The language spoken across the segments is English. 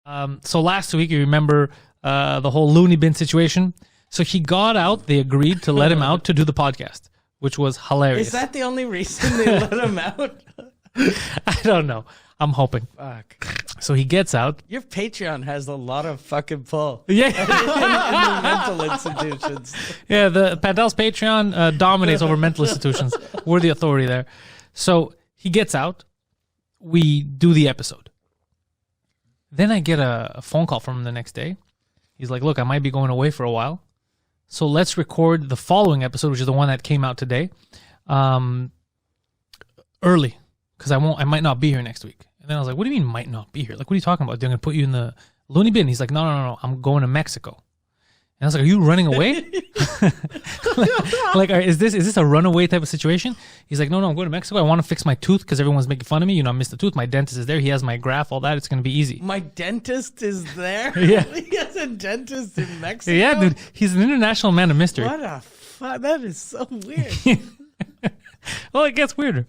So last week, you remember the whole loony bin situation? So he got out. They agreed to let him out to do the podcast, which was hilarious. Is that the only reason they let him out? I don't know. I'm hoping. Fuck. So he gets out. Your Patreon has a lot of fucking pull. Yeah. in the mental institutions. Yeah, the Pantelis Patreon dominates over mental institutions. We're the authority there. So he gets out. We do the episode. Then I get a phone call from him the next day. He's like, look, I might be going away for a while. So let's record the following episode, which is the one that came out today, early, because I might not be here next week. And then I was like, what do you mean might not be here? Like, what are you talking about? They're going to put you in the loony bin. He's like, no, I'm going to Mexico. And I was like, are you running away? Is this a runaway type of situation? He's like, no, I'm going to Mexico. I want to fix my tooth because everyone's making fun of me. You know, I missed the tooth. My dentist is there. He has my graft, all that. It's going to be easy. My dentist is there? Yeah. He has a dentist in Mexico? Yeah, dude. He's an international man of mystery. What a fuck. That is so weird. Well, it gets weirder.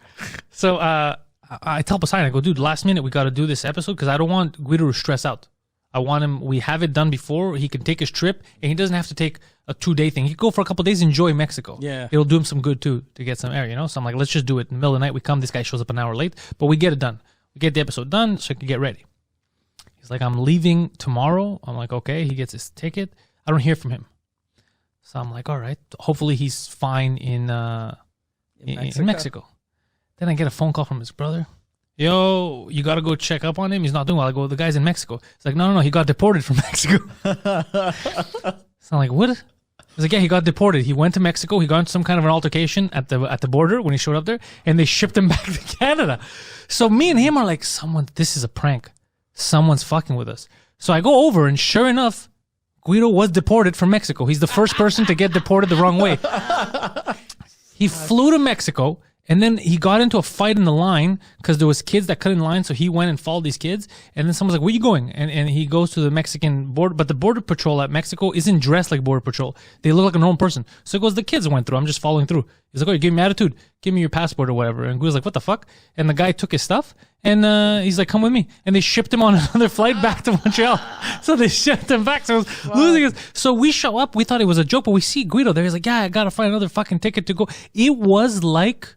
So I tell Poseidon, I go, dude, last minute we got to do this episode because I don't want Guido to stress out. I want him, we have it done before. He can take his trip and he doesn't have to take a 2-day thing. He can go for a couple of days, enjoy Mexico. Yeah. It'll do him some good too to get some air, you know? So I'm like, let's just do it. In the middle of the night, we come. This guy shows up an hour late, but we get it done. We get the episode done so he can get ready. He's like, I'm leaving tomorrow. I'm like, okay. He gets his ticket. I don't hear from him. So I'm like, all right. Hopefully he's fine in Mexico. Then I get a phone call from his brother. Yo, you got to go check up on him. He's not doing well. I go, the guy's in Mexico. He's like, no, he got deported from Mexico. So I'm like, what? He's like, yeah, he got deported. He went to Mexico. He got into some kind of an altercation at the border when he showed up there, and they shipped him back to Canada. So me and him are like, this is a prank. Someone's fucking with us. So I go over, and sure enough, Guido was deported from Mexico. He's the first person to get deported the wrong way. He flew to Mexico. And then he got into a fight in the line because there was kids that cut in line. So he went and followed these kids. And then someone's like, where are you going? And he goes to the Mexican border. But the border patrol at Mexico isn't dressed like border patrol. They look like a normal person. So he goes, the kids went through. I'm just following through. He's like, oh, you gave me attitude. Give me your passport or whatever. And Guido's like, what the fuck? And the guy took his stuff. And he's like, come with me. And they shipped him on another flight back to Montreal. So they shipped him back. So I was losing his. So we show up. We thought it was a joke. But we see Guido there. He's like, yeah, I got to find another fucking ticket to go. It was like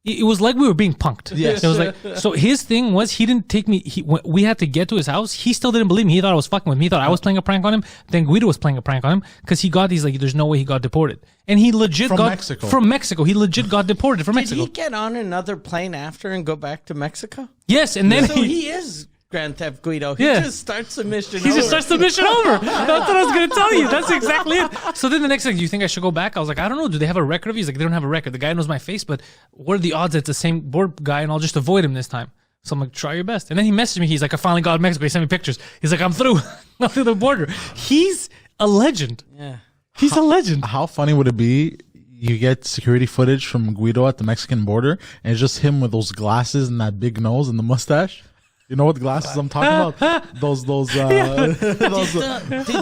we were being punked. Yes. It was like, so his thing was he didn't take me. We had to get to his house. He still didn't believe me. He thought I was fucking with me. He thought I was playing a prank on him. Then Guido was playing a prank on him because he's like, there's no way he got deported. And he legit From got Mexico. From Mexico. He legit got deported from Mexico. Did he get on another plane after and go back to Mexico? Yes, and then So he is Grand Theft Guido. He just starts the mission over. He just starts the mission over. That's what I was going to tell you. That's exactly it. So then the next thing, do you think I should go back? I was like, I don't know. Do they have a record of you? He's like, they don't have a record. The guy knows my face, but what are the odds that it's the same board guy and I'll just avoid him this time? So I'm like, try your best. And then he messaged me. He's like, I finally got to Mexico. He sent me pictures. He's like, I'm through. I'm through the border. He's a legend. Yeah. He's a legend. How funny would it be? You get security footage from Guido at the Mexican border, and it's just him with those glasses and that big nose and the mustache. You know what glasses I'm talking about? Those. Did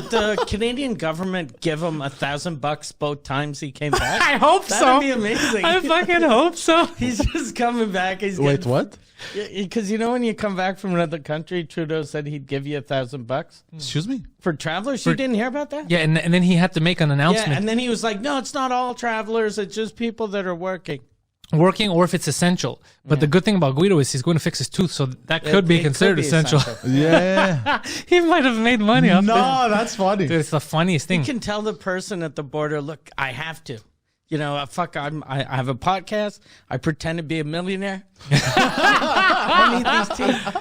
the Canadian government give him $1,000 both times he came back? I hope so. That'd be amazing. I fucking hope so. He's just coming back. Wait, what? Because you know when you come back from another country, Trudeau said he'd give you $1,000 Excuse me? for travelers. You didn't hear about that? Yeah, and then he had to make an announcement. Yeah, and then he was like, "No, it's not all travelers. It's just people that are working." Or if it's essential. But the good thing about Guido is he's going to fix his tooth, so that could be considered essential. Yeah. He might have made money off No, that's funny. Dude, it's the funniest thing. You can tell the person at the border, look, I have to. You know, I have a podcast. I pretend to be a millionaire. I need these teeth.